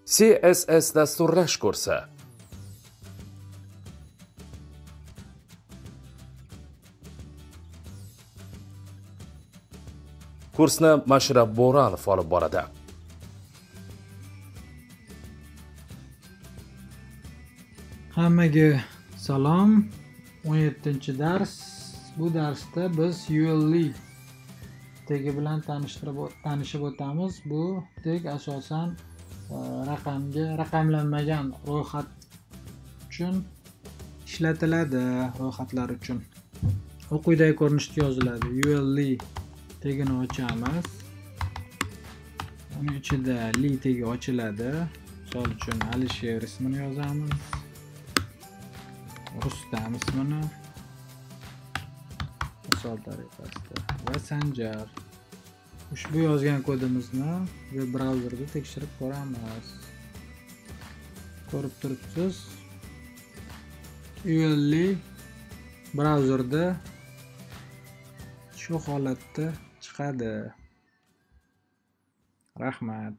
CSS dasturlash kursi. Kursni Mashrab Bo'ronov olib boradi. Hammaga salom. 17-dars. Bu darsda biz ULE tagi bilan tanishib o'tamiz. Bu tag asosan raqamlanmagan ro'yxat uchun ishlatiladi, ro'yxatlar uchun. U quyidagi ko'rinishda yoziladi. ULE tagini ochamiz. Uning ichida li tagi ochiladi. Misol uchun Alisher ismini yozamiz. Rustam ismini misol tariqasida va Sanjar. Ushbu yozgan kodimizni web brauzerda tekshirib ko'ramiz. Ko'rib turibsiz. ULE brauzerda shu holatda chiqadi. Rahmat.